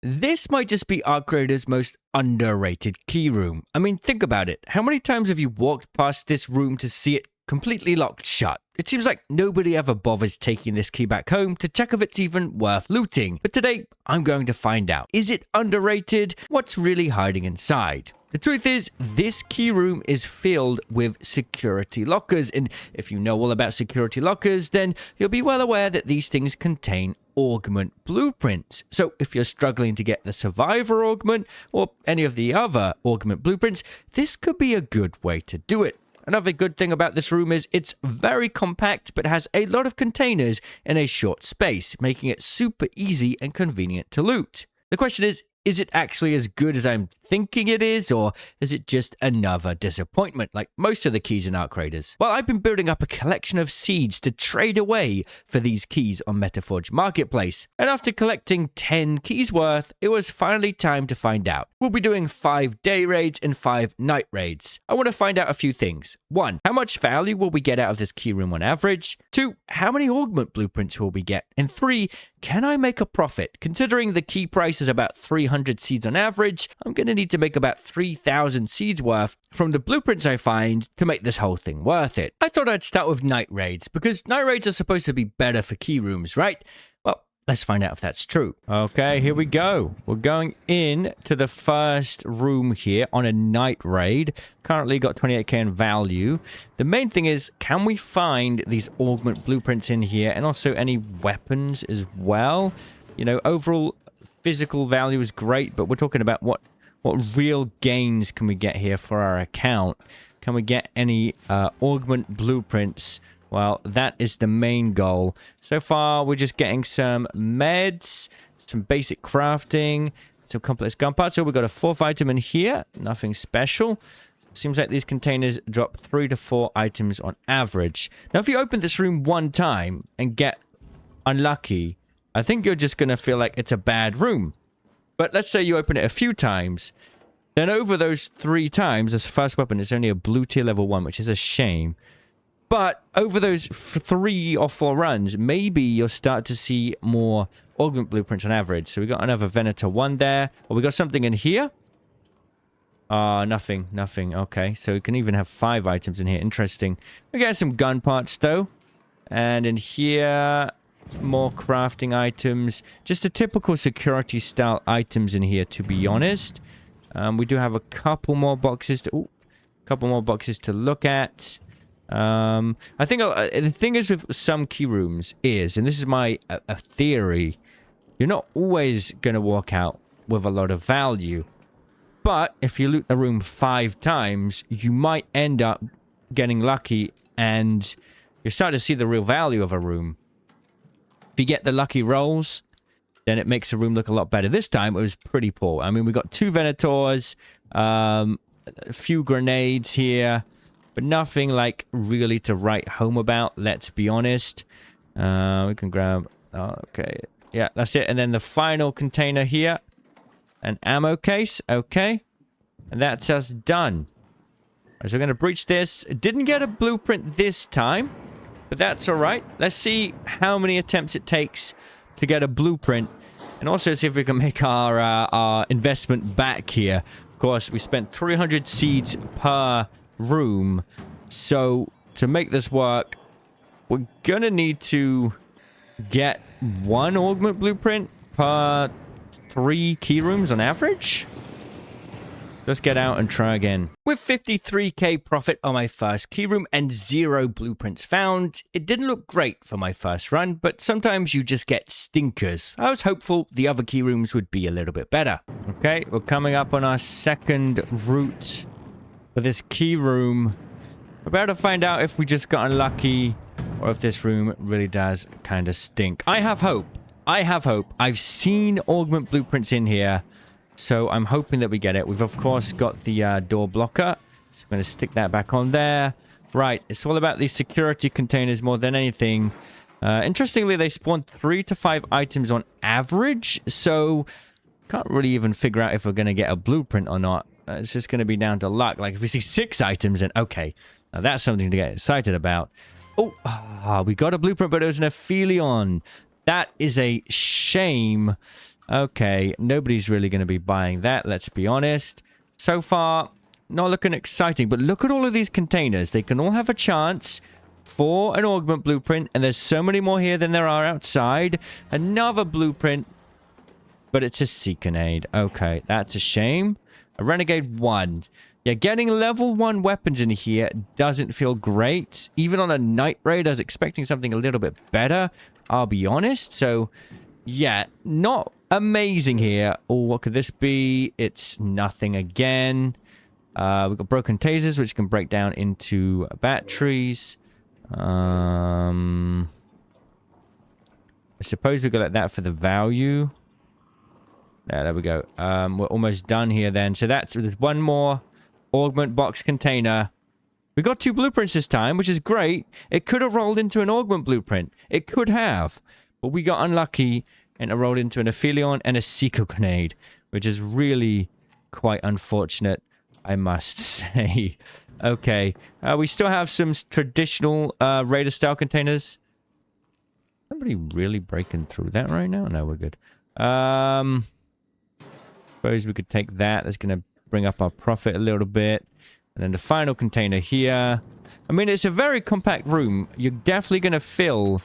This might just be Arc Raiders' most underrated key room. I mean, think about it. How many times have you walked past this room to see it completely locked shut? It seems like nobody ever bothers taking this key back home to check if it's even worth looting. But today, I'm going to find out. Is it underrated? What's really hiding inside? The truth is, this key room is filled with security lockers, and if you know all about security lockers, then you'll be well aware that these things contain augment blueprints. So if you're struggling to get the survivor augment or any of the other augment blueprints, this could be a good way to do it. Another good thing about this room is it's very compact but has a lot of containers in a short space, making it super easy and convenient to loot. The question is it actually as good as I'm thinking it is, or is it just another disappointment like most of the keys in Arc Raiders? Well, I've been building up a collection of seeds to trade away for these keys on Metaforge Marketplace, and after collecting 10 keys worth, it was finally time to find out. We'll be doing 5 day raids and 5 night raids. I want to find out a few things. 1. How much value will we get out of this key room on average? 2. How many augment blueprints will we get? And 3. Can I make a profit? Considering the key price is about 300 seeds on average, I'm going to need to make about 3,000 seeds worth from the blueprints I find to make this whole thing worth it. I thought I'd start with night raids, because night raids are supposed to be better for key rooms, right? Well, let's find out if that's true. Okay, here we go. We're going in to the first room here on a night raid. Currently got 28k in value. The main thing is, can we find these augment blueprints in here and also any weapons as well? You know, overall physical value is great, but we're talking about what real gains can we get here for our account? Can we get any augment blueprints? Well, that is the main goal. So far, we're just getting some meds, some basic crafting, some complex gun parts. So we've got a 4th item in here. Nothing special. Seems like these containers drop 3 to 4 items on average. Now, if you open this room one time and get unlucky, I think you're just going to feel like it's a bad room. But let's say you open it a few times. Then over those 3 times, this first weapon is only a blue tier level 1, which is a shame. But over those 3 or 4 runs, maybe you'll start to see more augment blueprints on average. So we got another Venator 1 there. Or we got something in here. Nothing. Okay, so we can even have 5 items in here. Interesting. We got some gun parts, though. And in here, more crafting items. Just a typical security style items in here, to be honest. We do have a couple more boxes to... look at. I think the thing is with some key rooms is, and this is my a theory, you're not always going to walk out with a lot of value. But if you loot a room 5 times, you might end up getting lucky and you start to see the real value of a room. If you get the lucky rolls, then it makes the room look a lot better. This time, it was pretty poor. I mean, we got 2 Venators, a few grenades here, but nothing like really to write home about, let's be honest. We can grab... okay. Yeah, that's it. And then the final container here. An ammo case. Okay. And that's us done. So we're going to breach this. Didn't get a blueprint this time, but that's all right. Let's see how many attempts it takes to get a blueprint. And also see if we can make our investment back here. Of course, we spent 300 seeds per room. So to make this work, we're going to need to get 1 augment blueprint per 3 key rooms on average. Let's get out and try again. With 53k profit on my first key room and 0 blueprints found, it didn't look great for my first run, but sometimes you just get stinkers. I was hopeful the other key rooms would be a little bit better. Okay, we're coming up on our second route for this key room. We're about to find out if we just got unlucky or if this room really does kind of stink. I have hope. I've seen augment blueprints in here, so I'm hoping that we get it. We've, of course, got the door blocker, so I'm going to stick that back on there. Right, it's all about these security containers more than anything. Interestingly, they spawn 3 to 5 items on average, so can't really even figure out if we're going to get a blueprint or not. It's just going to be down to luck. Like, if we see 6 items, then okay, now that's something to get excited about. Oh, we got a blueprint, but it was an Aphelion. That is a shame. Okay, nobody's really going to be buying that, let's be honest. So far, not looking exciting, but look at all of these containers. They can all have a chance for an augment blueprint, and there's so many more here than there are outside. Another blueprint, but it's a Seeker-nade. Okay, that's a shame. A Renegade 1. Yeah, getting level 1 weapons in here doesn't feel great. Even on a night raid, I was expecting something a little bit better, I'll be honest. So, yeah, not amazing here. Oh, what could this be? It's nothing again. We've got broken tasers, which can break down into batteries. I suppose we got like that for the value. Yeah, there we go. We're almost done here then. So there's one more augment box container. We got 2 blueprints this time, which is great. It could have rolled into an augment blueprint. It could have. But we got unlucky and it rolled into an Aphelion and a Seeker grenade, which is really quite unfortunate, I must say. Okay. We still have some traditional Raider style containers. Somebody really breaking through that right now? No, we're good. Suppose we could take that. That's going to bring up our profit a little bit. And then the final container here. I mean, it's a very compact room. You're definitely going to fill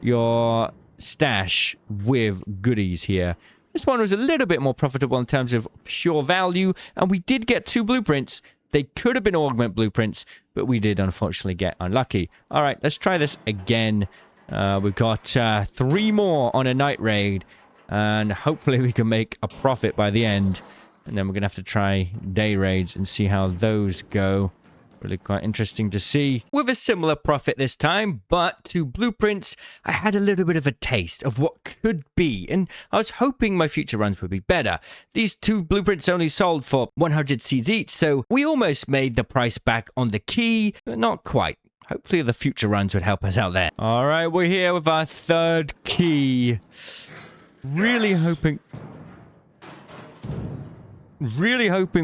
your stash with goodies here. This one was a little bit more profitable in terms of pure value. And we did get 2 blueprints. They could have been augment blueprints, but we did unfortunately get unlucky. All right, let's try this again. We've got 3 more on a night raid. And hopefully we can make a profit by the end. And then we're going to have to try day raids and see how those go. Really quite interesting to see. With a similar profit this time, but 2 blueprints, I had a little bit of a taste of what could be. And I was hoping my future runs would be better. These 2 blueprints only sold for 100 seeds each, so we almost made the price back on the key, but not quite. Hopefully the future runs would help us out there. All right, we're here with our 3rd key. Really hoping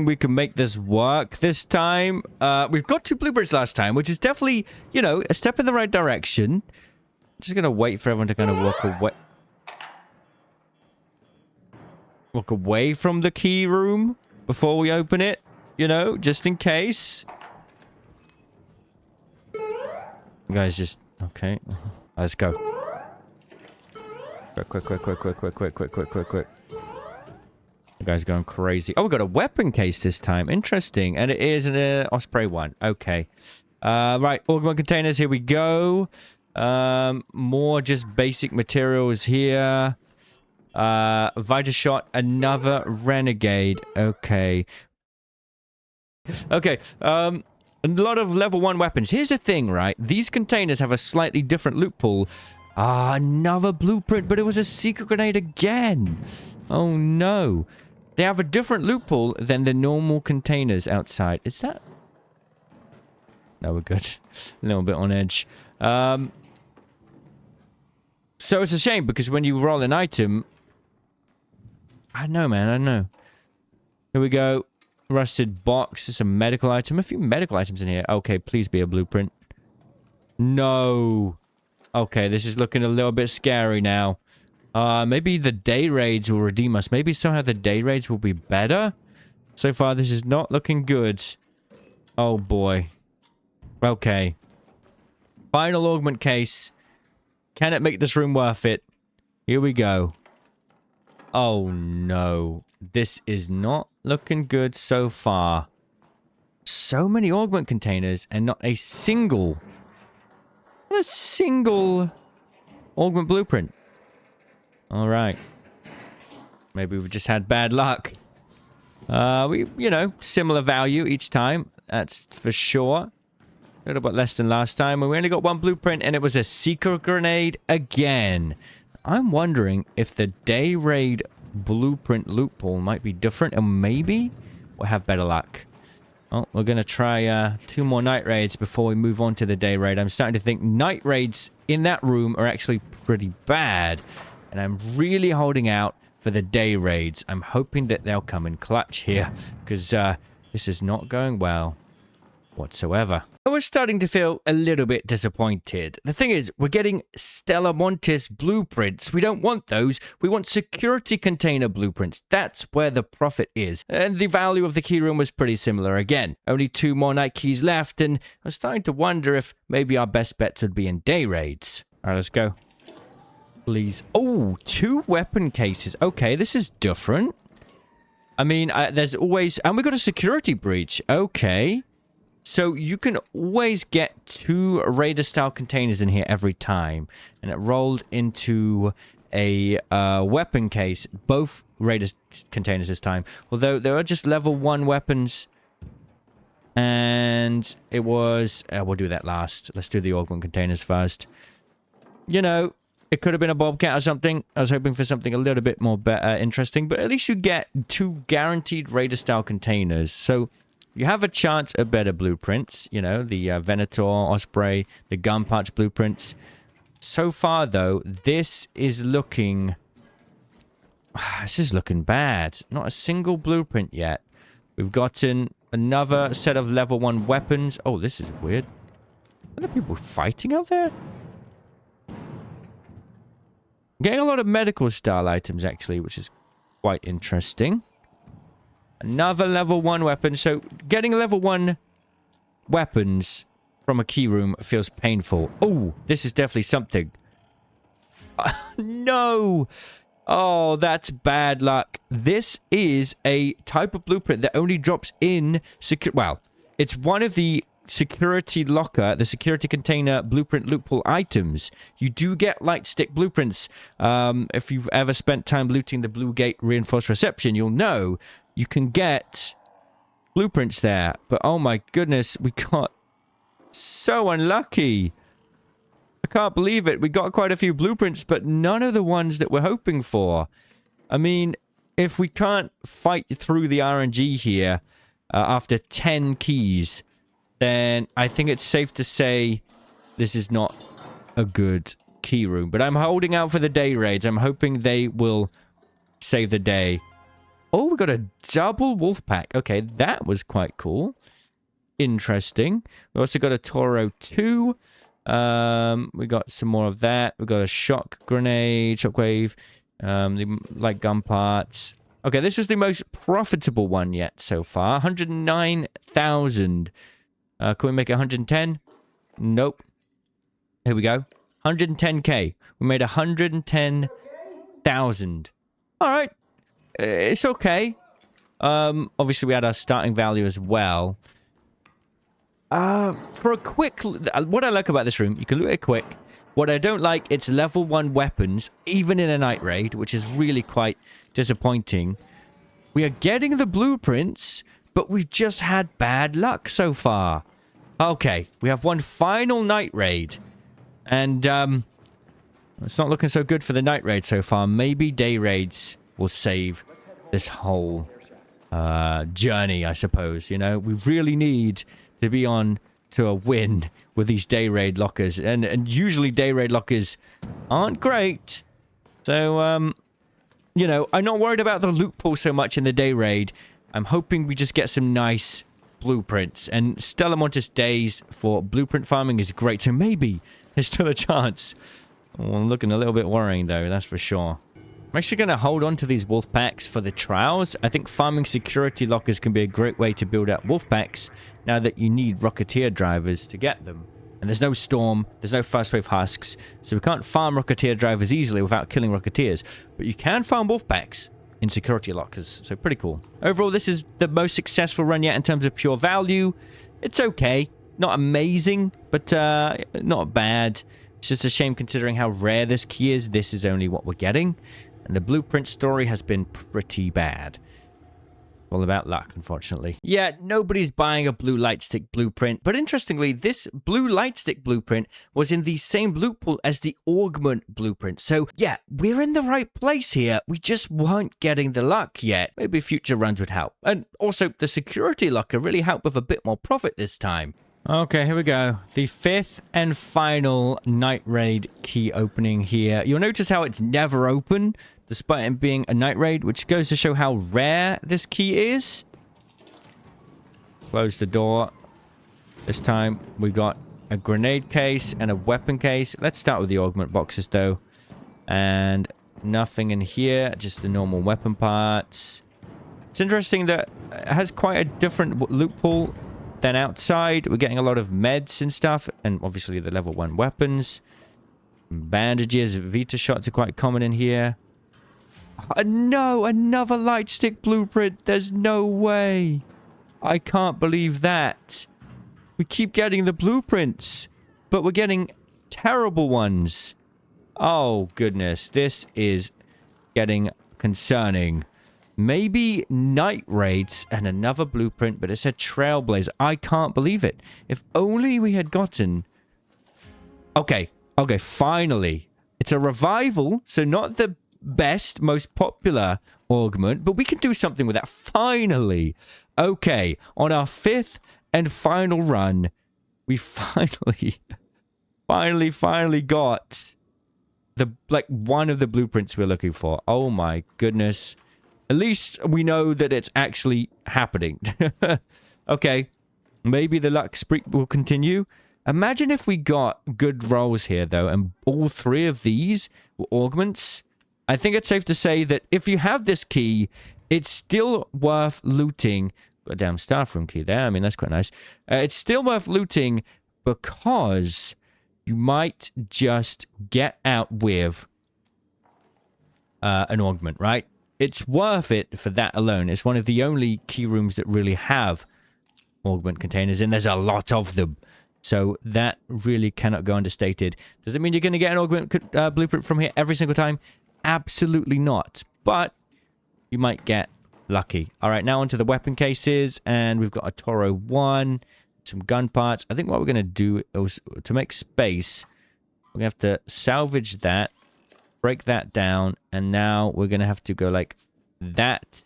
we can make this work this time. We've got 2 blueprints last time, which is definitely, you know, a step in the right direction. Just gonna wait for everyone to kind of walk away from the key room before we open it, you know, just in case. You guys just... Okay. Let's go. Quick. The guy's going crazy. Oh, we got a weapon case this time. Interesting. And it is an Osprey 1. Okay. Right. Augment containers. Here we go. More just basic materials here. Vita shot. Another Renegade. Okay. Okay. A lot of level 1 weapons. Here's the thing, right? These containers have a slightly different loot pool. Another blueprint, but it was a Seeker grenade again. Oh, no. They have a different loot pool than the normal containers outside. Is that... No, we're good. A little bit on edge. So it's a shame, because when you roll an item... I don't know, man. I don't know. Here we go. Rusted box. It's a medical item. A few medical items in here. Okay, please be a blueprint. No. Okay, this is looking a little bit scary now. Maybe the day raids will redeem us. Maybe somehow the day raids will be better. So far, this is not looking good. Oh, boy. Okay. Final augment case. Can it make this room worth it? Here we go. Oh, no. This is not looking good so far. So many augment containers and not a single augment blueprint. All right. Maybe we've just had bad luck. You know, similar value each time. That's for sure. A little bit less than last time. We only got 1 blueprint, and it was a Seeker grenade again. I'm wondering if the day raid blueprint loot pool might be different, and maybe we'll have better luck. Oh, we're going to try 2 more night raids before we move on to the day raid. I'm starting to think night raids in that room are actually pretty bad. And I'm really holding out for the day raids. I'm hoping that they'll come in clutch here, because this is not going well whatsoever. I was starting to feel a little bit disappointed. The thing is, we're getting Stella Montis blueprints. We don't want those. We want security container blueprints. That's where the profit is. And the value of the key room was pretty similar again. Only 2 more night keys left, and I was starting to wonder if maybe our best bets would be in day raids. All right, let's go. Please. Oh, 2 weapon cases. Okay, this is different. I mean, there's always... And we got a security breach. Okay. So you can always get 2 Raider-style containers in here every time. And it rolled into a weapon case. Both Raider containers this time. Although there are just level 1 weapons. And it was... we'll do that last. Let's do the augment containers first. You know... It could have been a Bobcat or something. I was hoping for something a little bit more interesting. But at least you get 2 guaranteed Raider-style containers. So you have a chance at better blueprints. You know, the Venator, Osprey, the gun parts blueprints. So far, though, this is looking... This is looking bad. Not a single blueprint yet. We've gotten another set of level 1 weapons. Oh, this is weird. Are there people fighting out there? Getting a lot of medical style items, actually, which is quite interesting. Another level 1 weapon. So, getting level 1 weapons from a key room feels painful. Oh, this is definitely something. No! Oh, that's bad luck. This is a type of blueprint that only drops in... Well, it's one of the... security locker, the security container blueprint loophole items. You do get light stick blueprints. If you've ever spent time looting the Blue Gate reinforced reception, you'll know you can get blueprints there. But oh my goodness, we got so unlucky. I can't believe it. We got quite a few blueprints, but none of the ones that we're hoping for. I mean, if we can't fight through the RNG here after 10 keys, then I think it's safe to say this is not a good key room. But I'm holding out for the day raids. I'm hoping they will save the day. Oh, we got a double wolf pack. Okay, that was quite cool. Interesting. We also got a Toro 2. We got some more of that. We got a shock grenade, shockwave, the light gun parts. Okay, this is the most profitable one yet so far. 109,000. Can we make it 110? Nope. Here we go. 110k. We made 110,000. All right. It's okay. Obviously, we had our starting value as well. For a quick... What I like about this room, you can loot it quick. What I don't like, it's level 1 weapons, even in a night raid, which is really quite disappointing. We are getting the blueprints, but we've just had bad luck so far. Okay, we have one final night raid. And, it's not looking so good for the night raid so far. Maybe day raids will save this whole, journey, I suppose. You know, we really need to be on to a win with these day raid lockers. And usually day raid lockers aren't great. So, you know, I'm not worried about the loot pool so much in the day raid. I'm hoping we just get some nice blueprints. And Stella Montis days for blueprint farming is great. So maybe there's still a chance. Well, I'm looking a little bit worrying, though. That's for sure. I'm actually going to hold on to these wolf packs for the trials. I think farming security lockers can be a great way to build out wolf packs now that you need Rocketeer drivers to get them. And there's no Storm, there's no First Wave Husks, so we can't farm Rocketeer drivers easily without killing Rocketeers. But you can farm wolf packs in security lockers, so pretty cool. Overall, this is the most successful run yet in terms of pure value. It's okay. Not amazing, but not bad. It's just a shame considering how rare this key is. This is only what we're getting. And the blueprint story has been pretty bad. All about luck, unfortunately. Yeah, nobody's buying a blue lightstick blueprint. But interestingly, this blue lightstick blueprint was in the same loot pool as the augment blueprint. So yeah, we're in the right place here. We just weren't getting the luck yet. Maybe future runs would help. And also, the security locker really helped with a bit more profit this time. Okay, here we go. The 5th and final night raid key opening here. You'll notice how it's never open, despite it being a night raid, which goes to show how rare this key is. Close the door. This time we got a grenade case and a weapon case. Let's start with the augment boxes though. And nothing in here, just the normal weapon parts. It's interesting that it has quite a different loot pool than outside. We're getting a lot of meds and stuff, and obviously the level 1 weapons. Bandages, Vita shots are quite common in here. No, another light stick blueprint. There's no way. I can't believe that. We keep getting the blueprints, but we're getting terrible ones. Oh, goodness. This is getting concerning. Maybe night raids and another blueprint, but it's a trailblazer. I can't believe it. If only we had gotten... Okay, finally. It's a revival, so not the best, most popular augment, but we can do something with that. Finally. Okay, on our 5th and final run, we finally got the one of the blueprints we're looking for. Oh my goodness. At least we know that it's actually happening. Okay, maybe the luck streak will continue. Imagine if we got good rolls here though, and all 3 of these were augments. I think it's safe to say that if you have this key, it's still worth looting. Got a damn staff room key there. I mean, that's quite nice. It's still worth looting because you might just get out with an augment, right? It's worth it for that alone. It's one of the only key rooms that really have augment containers, and there's a lot of them. So that really cannot go understated. Does it mean you're going to get an augment blueprint from here every single time? Absolutely not. But you might get lucky. All right, now onto the weapon cases, and we've got a Toro 1, some gun parts. I think what we're going to do is, to make space, we're going to have to salvage that, break that down, and now we're going to have to go like that.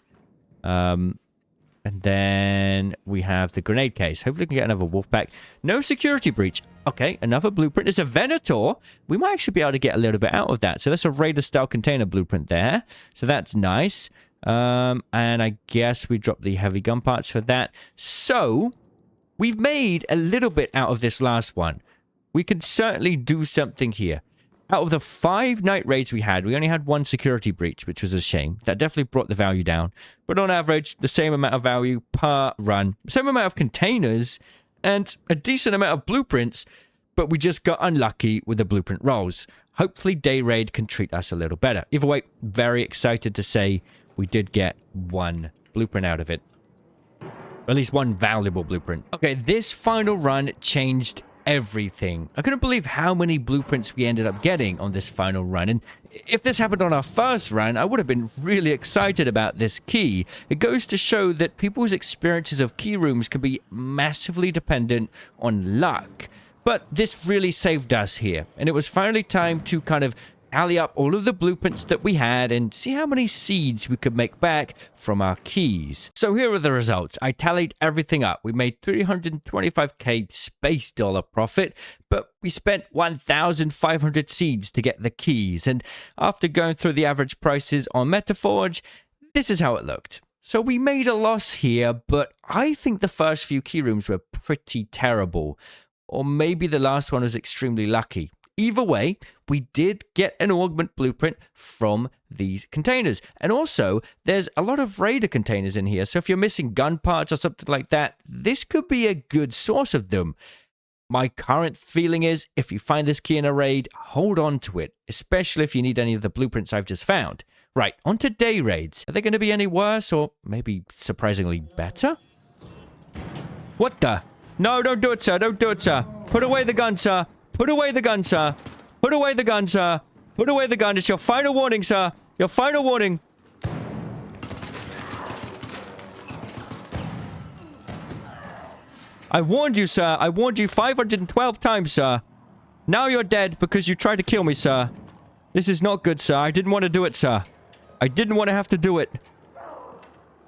And then we have the grenade case. Hopefully we can get another wolf pack. No security breach. Okay, another blueprint. There's a Venator. We might actually be able to get a little bit out of that. So that's a Raider-style container blueprint there. So that's nice. And I guess we dropped the heavy gun parts for that. So we've made a little bit out of this last one. We could certainly do something here. Out of the 5 night raids we only had 1 security breach, which was a shame. That definitely brought the value down. But on average, the same amount of value per run. Same amount of containers, and a decent amount of blueprints, but we just got unlucky with the blueprint rolls. Hopefully, Day Raid can treat us a little better. Either way, very excited to say we did get 1 blueprint out of it. Or at least 1 valuable blueprint. Okay, this final run changed everything. I couldn't believe how many blueprints we ended up getting on this final run, and if this happened on our first run, I would have been really excited about this key. It goes to show that people's experiences of key rooms can be massively dependent on luck. But this really saved us here, and it was finally time to kind of tally up all of the blueprints that we had and see how many seeds we could make back from our keys. So here are the results. I tallied everything up. We made 325k space dollar profit, but we spent 1,500 seeds to get the keys. And after going through the average prices on Metaforge, this is how it looked. So we made a loss here, but I think the first few key rooms were pretty terrible. Or maybe the last one was extremely lucky. Either way, we did get an augment blueprint from these containers. And also, there's a lot of Raider containers in here. So if you're missing gun parts or something like that, this could be a good source of them. My current feeling is, if you find this key in a raid, hold on to it, especially if you need any of the blueprints I've just found. Right, on to day raids. Are they going to be any worse or maybe surprisingly better? What the? No, don't do it, sir. Don't do it, sir. Put away the gun, sir. Put away the gun, sir. Put away the gun, sir. Put away the gun. It's your final warning, sir. Your final warning. I warned you, sir. I warned you 512 times, sir. Now you're dead because you tried to kill me, sir. This is not good, sir. I didn't want to do it, sir. I didn't want to have to do it.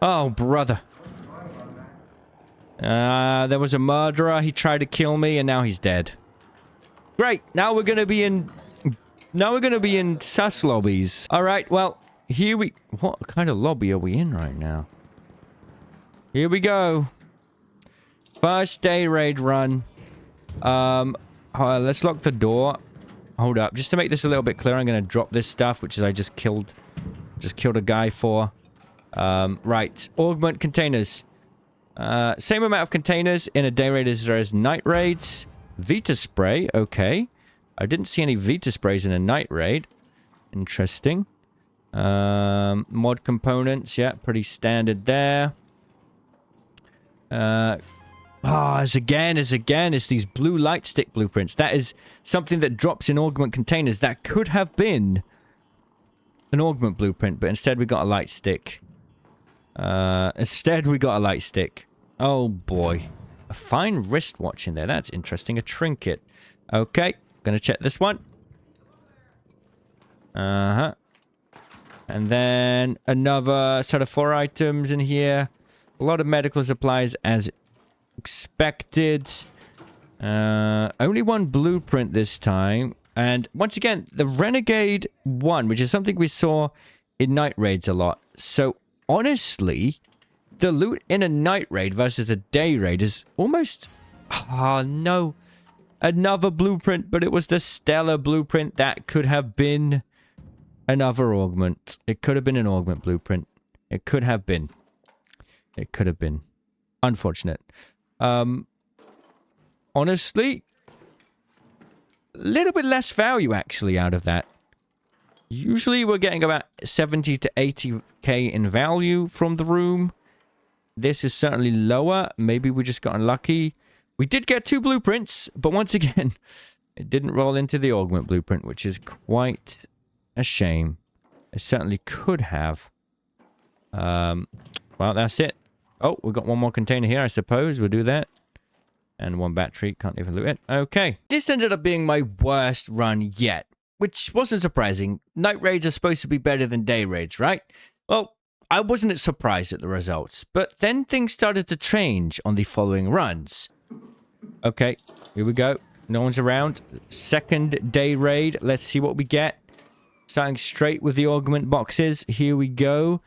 Oh, brother. There was a murderer. He tried to kill me, and now he's dead. Great. Now we're gonna be in... Now we're gonna be in sus lobbies. Alright, well, here we... What kind of lobby are we in right now? Here we go. First day raid run. Let's lock the door. Hold up. Just to make this a little bit clearer, I'm going to drop this stuff, which is I just killed a guy for. Right. Augment containers. Same amount of containers in a day raid as there is night raids. Vita spray. Okay. I didn't see any Vita sprays in a night raid. Interesting. Mod components. Yeah, pretty standard there. It's these blue light stick blueprints. That is something that drops in augment containers. That could have been an augment blueprint, but instead we got a light stick. Oh boy. A fine wristwatch in there. That's interesting. A trinket. Okay. Gonna check this one. And then another set of 4 items in here. A lot of medical supplies as expected. Only one blueprint this time. And once again, the Renegade 1, which is something we saw in night raids a lot. So honestly, the loot in a night raid versus a day raid is almost... Oh no. Another blueprint, but it was the Stellar blueprint. That could have been another augment. It could have been an augment blueprint. It could have been. Unfortunate. Honestly, a little bit less value actually out of that. Usually we're getting about 70 to 80k in value from the room. This is certainly lower. Maybe we just got unlucky. We did get 2 blueprints, but once again, it didn't roll into the augment blueprint, which is quite a shame. It certainly could have. Well, that's it. Oh, we've got one more container here, I suppose. We'll do that. And 1 battery. Can't even loot it. Okay. This ended up being my worst run yet, which wasn't surprising. Night raids are supposed to be better than day raids, right? Well, I wasn't surprised at the results, but then things started to change on the following runs. Okay, here we go. No one's around. Second day raid. Let's see what we get. Starting straight with the augment boxes. Here we go.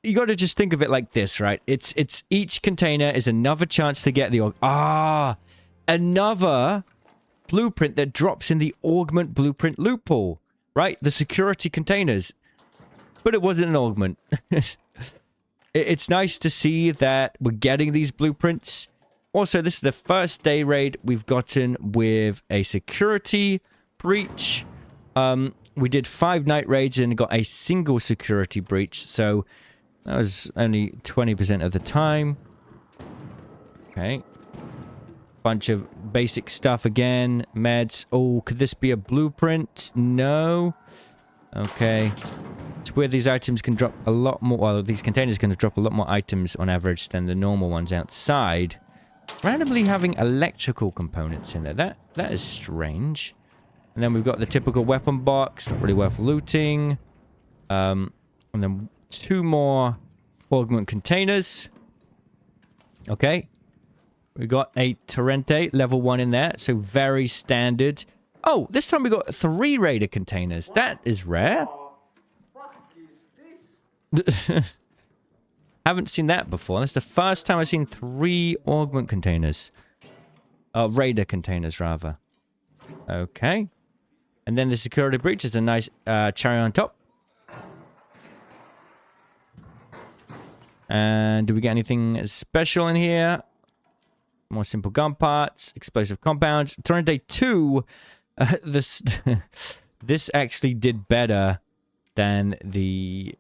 You got to just think of it like this, right? It's each container is another chance to get the another blueprint that drops in the augment blueprint loophole, right? The security containers. But it wasn't an augment. It's nice to see that we're getting these blueprints. Also, this is the first day raid we've gotten with a security breach. We did 5 night raids and got a single security breach, so that was only 20% of the time. Okay. Bunch of basic stuff again. Meds. Oh, could this be a blueprint? No. Okay. It's weird these items can drop a lot more... Well, these containers can drop a lot more items on average than the normal ones outside. Randomly having electrical components in there. That is strange. And then we've got the typical weapon box. Not really worth looting. And then 2 more augment containers. Okay. We got a Torrente level 1 in there. So very standard. Oh, this time we got 3 raider containers. That is rare. Haven't seen that before. That's the first time I've seen 3 augment containers. Raider containers, rather. Okay. And then the security breach is a nice cherry on top. And do we get anything special in here? More simple gun parts, explosive compounds. Torrente 2, this actually did better than the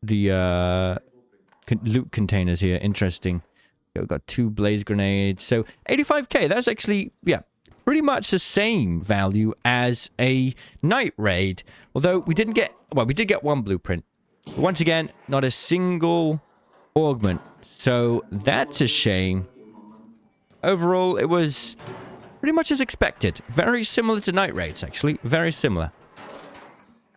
loot containers here. Interesting. We've got 2 blaze grenades. So 85k. That's actually, yeah, pretty much the same value as a night raid. Although we didn't get, well, we did get 1 blueprint. But once again, not a single augment. So that's a shame. Overall, it was pretty much as expected. Very similar to night raids, actually. Very similar.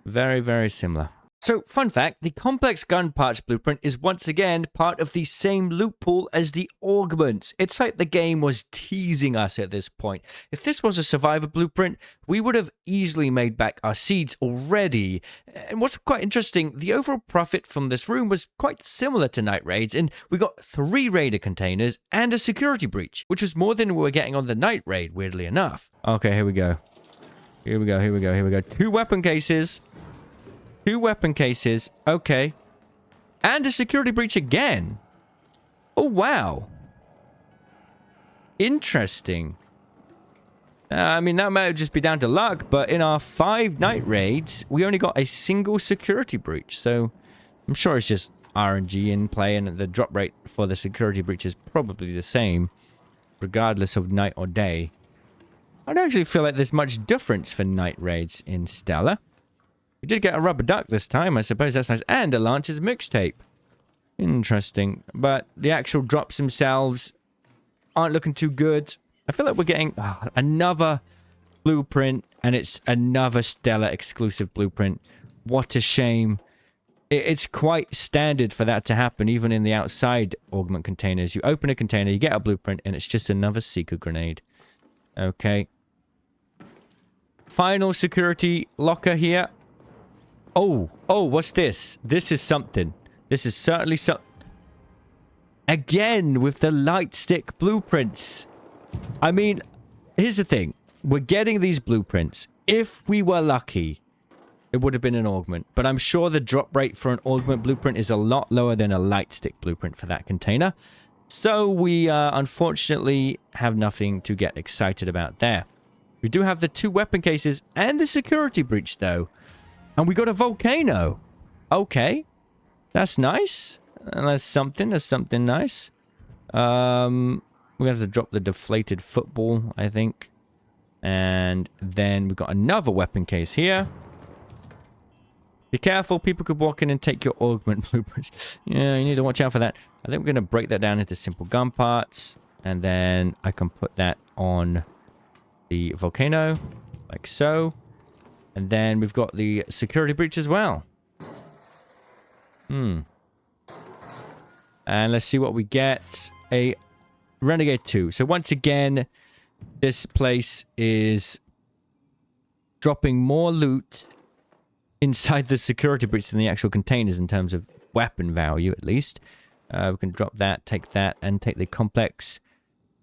Very, very similar. So, fun fact, the complex gun parts blueprint is once again part of the same loot pool as the augments. It's like the game was teasing us at this point. If this was a survivor blueprint, we would have easily made back our seeds already. And what's quite interesting, the overall profit from this room was quite similar to night raids, and we got 3 raider containers and a security breach, which was more than we were getting on the night raid, weirdly enough. Okay, here we go. Here we go. 2 weapon cases. 2 weapon cases. Okay. And a security breach again. Oh, wow. Interesting. I mean, that might just be down to luck, but in our 5 night raids, we only got a single security breach. So, I'm sure it's just RNG in play, and the drop rate for the security breach is probably the same, regardless of night or day. I don't actually feel like there's much difference for night raids in Stellar. We did get a rubber duck this time. I suppose that's nice. And a Lance's mixtape. Interesting. But the actual drops themselves aren't looking too good. I feel like we're getting another blueprint. And it's another Stellar exclusive blueprint. What a shame. It's quite standard for that to happen, even in the outside augment containers. You open a container, you get a blueprint, and it's just another Seeker grenade. Okay. Final security locker here. Oh, what's this? This is something. This is certainly something. Again, with the light stick blueprints. I mean, here's the thing. We're getting these blueprints. If we were lucky, it would have been an augment. But I'm sure the drop rate for an augment blueprint is a lot lower than a light stick blueprint for that container. So we, unfortunately, have nothing to get excited about there. We do have the 2 weapon cases and the security breach, though. And we got a volcano. Okay. That's nice. And there's something nice. We're going to have to drop the deflated football, I think. And then we've got another weapon case here. Be careful. People could walk in and take your augment blueprints. Yeah, you need to watch out for that. I think we're going to break that down into simple gun parts. And then I can put that on the volcano. Like so. And then we've got the security breach as well. And let's see what we get. A Renegade 2. So once again, this place is dropping more loot inside the security breach than the actual containers in terms of weapon value, at least. We can drop that, take that, and take the complex.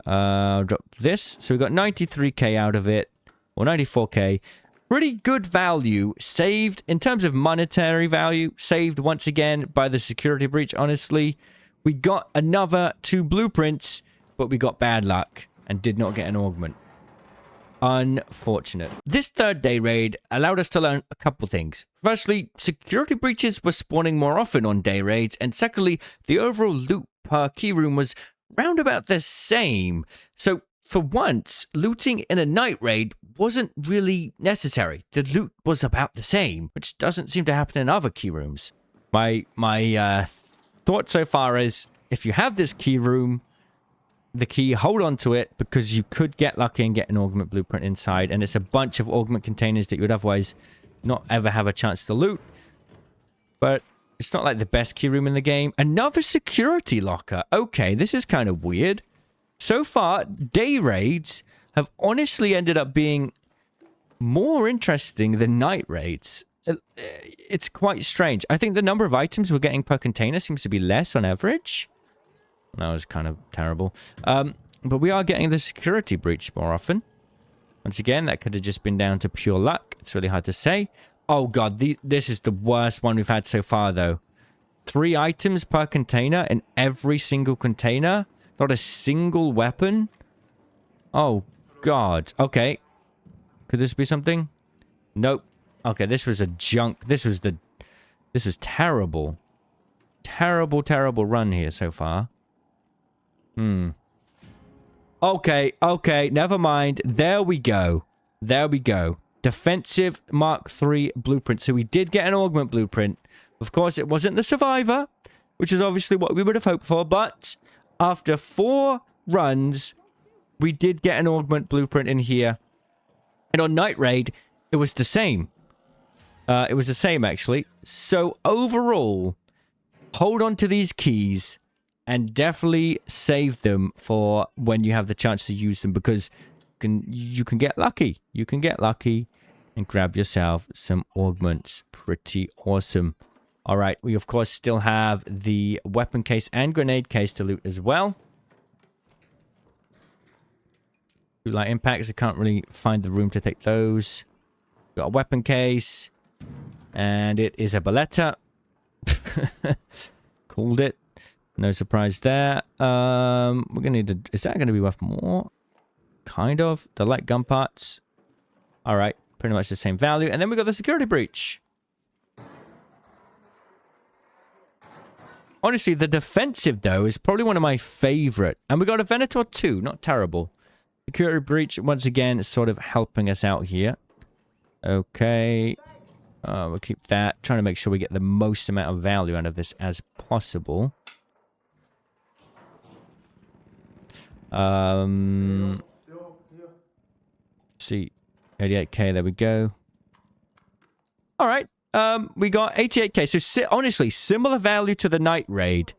Drop this. So we got 93k out of it. Or 94k. Pretty good value saved in terms of monetary value, saved once again by the security breach, honestly. We got another 2 blueprints, but we got bad luck and did not get an augment. Unfortunate. This 3rd day raid allowed us to learn a couple things. Firstly, security breaches were spawning more often on day raids, and secondly, the overall loot per key room was round about the same. So for once, looting in a night raid wasn't really necessary. The loot was about the same, which doesn't seem to happen in other key rooms. My thought so far is, if you have this key room, the key, hold on to it, because you could get lucky and get an augment blueprint inside, and it's a bunch of augment containers that you would otherwise not ever have a chance to loot. But it's not like the best key room in the game. Another security locker. Okay, this is kind of weird. So far, day raids have honestly ended up being more interesting than night raids. It's quite strange. I think the number of items we're getting per container seems to be less on average. That was kind of terrible. But we are getting the security breach more often. Once again, that could have just been down to pure luck. It's really hard to say. Oh god, this is the worst one we've had so far, though. 3 items per container in every single container. Not a single weapon. Oh god. Okay. Could this be something? Nope. Okay, this was a junk. This was terrible. Terrible run here so far. Okay, never mind. There we go. Defensive Mark III blueprint. So we did get an augment blueprint. Of course, it wasn't the Survivor, which is obviously what we would have hoped for, but after 4 runs, we did get an augment blueprint in here. And on Night Raid, it was the same. It was the same, actually. So overall, hold on to these keys and definitely save them for when you have the chance to use them, because you can get lucky. You can get lucky and grab yourself some augments. Pretty awesome. All right, we of course still have the weapon case and grenade case to loot as well. Light impacts, I can't really find the room to take those. Got a weapon case. And it is a Beretta. Called it. No surprise there. We're gonna need to... Is that gonna be worth more? Kind of. The light gun parts. Alright. Pretty much the same value. And then we got the security breach. Honestly, the defensive, though, is probably one of my favorite. And we got a Venator too. Not terrible. Security breach, once again, is sort of helping us out here. Okay. We'll keep that. Trying to make sure we get the most amount of value out of this as possible. See. 88k, there we go. Alright. We got 88k. So, honestly, similar value to the night raid.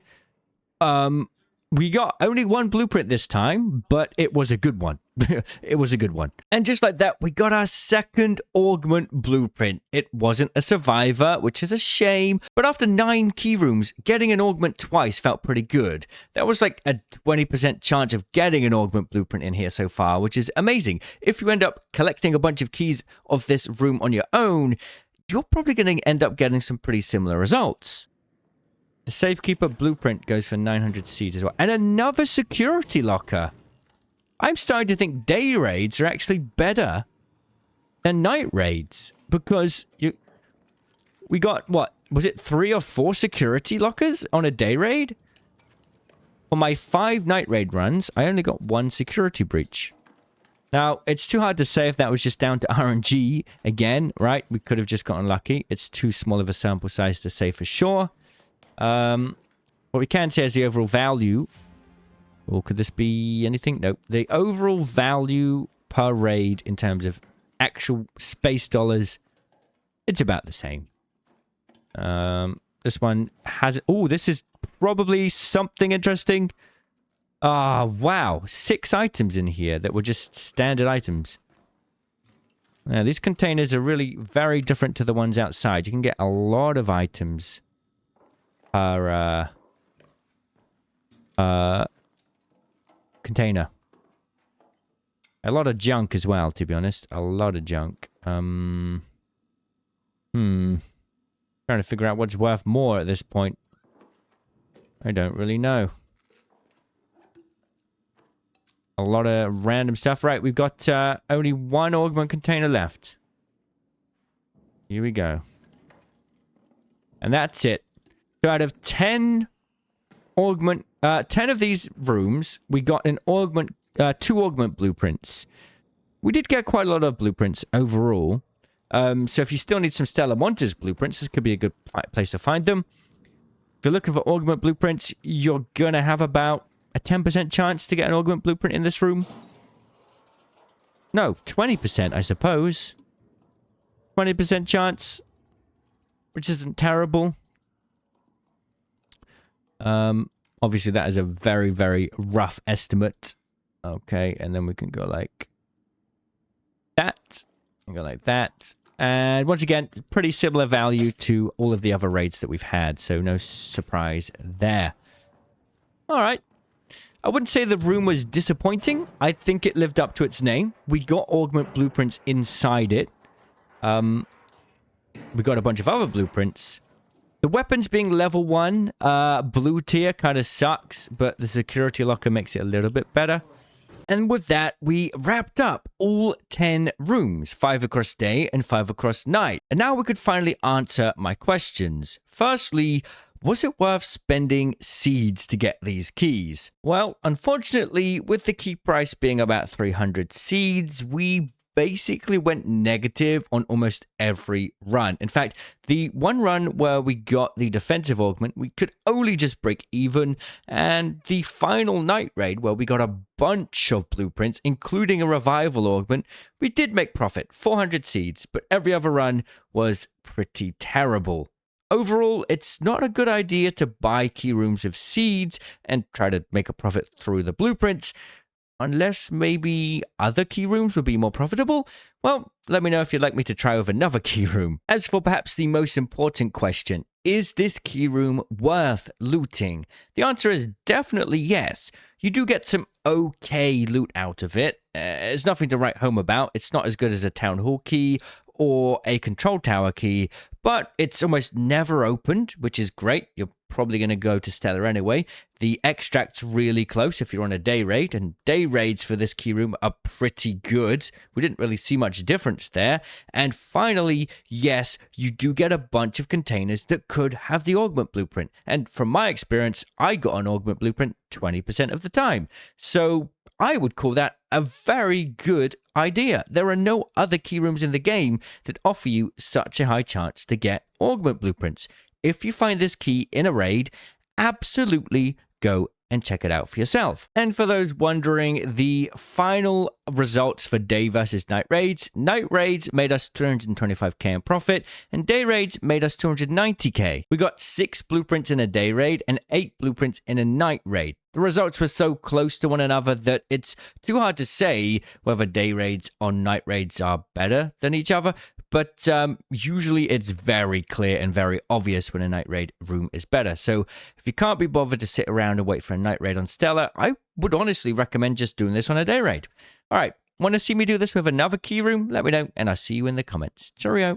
We got only one blueprint this time, but it was a good one. It was a good one. And just like that, we got our second augment blueprint. It wasn't a survivor, which is a shame. But after 9 key rooms, getting an augment twice felt pretty good. There was like a 20% chance of getting an augment blueprint in here so far, which is amazing. If you end up collecting a bunch of keys of this room on your own, you're probably going to end up getting some pretty similar results. The Safekeeper blueprint goes for 900 seeds as well. And another security locker. I'm starting to think day raids are actually better than night raids. Because we got, what? Was it 3 or 4 security lockers on a day raid? For my 5 night raid runs, I only got 1 security breach. Now, it's too hard to say if that was just down to RNG again, right? We could have just gotten lucky. It's too small of a sample size to say for sure. What we can say is the overall value. Or could this be anything? Nope. The overall value per raid in terms of actual space dollars, it's about the same. This one has... Oh, this is probably something interesting. Ah, wow. 6 items in here that were just standard items. Now, these containers are really very different to the ones outside. You can get a lot of items per container. A lot of junk as well, to be honest. A lot of junk. Trying to figure out what's worth more at this point. I don't really know. A lot of random stuff. Right, we've got only 1 augment container left. Here we go. And that's it. So out of 10 augment... 10 of these rooms, we got an augment... 2 augment blueprints. We did get quite a lot of blueprints overall. So if you still need some Stellar Montes blueprints, this could be a good place to find them. If you're looking for augment blueprints, you're gonna have about a 10% chance to get an augment blueprint in this room. No, 20%, I suppose. 20% chance, which isn't terrible. Obviously, that is a very, very rough estimate. Okay, and then we can go like that. And go like that. And once again, pretty similar value to all of the other raids that we've had. So no surprise there. All right. I wouldn't say the room was disappointing. I think it lived up to its name. We got augment blueprints inside it. We got a bunch of other blueprints. The weapons being level 1, blue tier kind of sucks, but the security locker makes it a little bit better. And with that, we wrapped up all 10 rooms, 5 across day and 5 across night. And now we could finally answer my questions. Firstly, was it worth spending seeds to get these keys? Well, unfortunately, with the key price being about 300 seeds, we basically went negative on almost every run. In fact, the one run where we got the defensive augment, we could only just break even. And the final night raid, where we got a bunch of blueprints, including a revival augment, we did make profit, 400 seeds, but every other run was pretty terrible. Overall, it's not a good idea to buy key rooms with seeds and try to make a profit through the blueprints. Unless maybe other key rooms would be more profitable? Well, let me know if you'd like me to try with another key room. As for perhaps the most important question, is this key room worth looting? The answer is definitely yes. You do get some okay loot out of it. It's nothing to write home about. It's not as good as a town hall key or a control tower key, but it's almost never opened, which is great. You're probably going to go to Stellar anyway. The extract's really close if you're on a day raid, and day raids for this key room are pretty good. We didn't really see much difference there. And finally, yes, you do get a bunch of containers that could have the augment blueprint. And from my experience, I got an augment blueprint 20% of the time. So I would call that a very good idea. There are no other key rooms in the game that offer you such a high chance to get augment blueprints. If you find this key in a raid, absolutely go and check it out for yourself. And for those wondering, the final results for day versus night raids made us 325k in profit, and day raids made us 290k. We got 6 blueprints in a day raid and 8 blueprints in a night raid. The results were so close to one another that it's too hard to say whether day raids or night raids are better than each other, but usually it's very clear and very obvious when a night raid room is better. So if you can't be bothered to sit around and wait for a night raid on Stellar, I would honestly recommend just doing this on a day raid. All right, want to see me do this with another key room? Let me know, and I'll see you in the comments. Cheerio.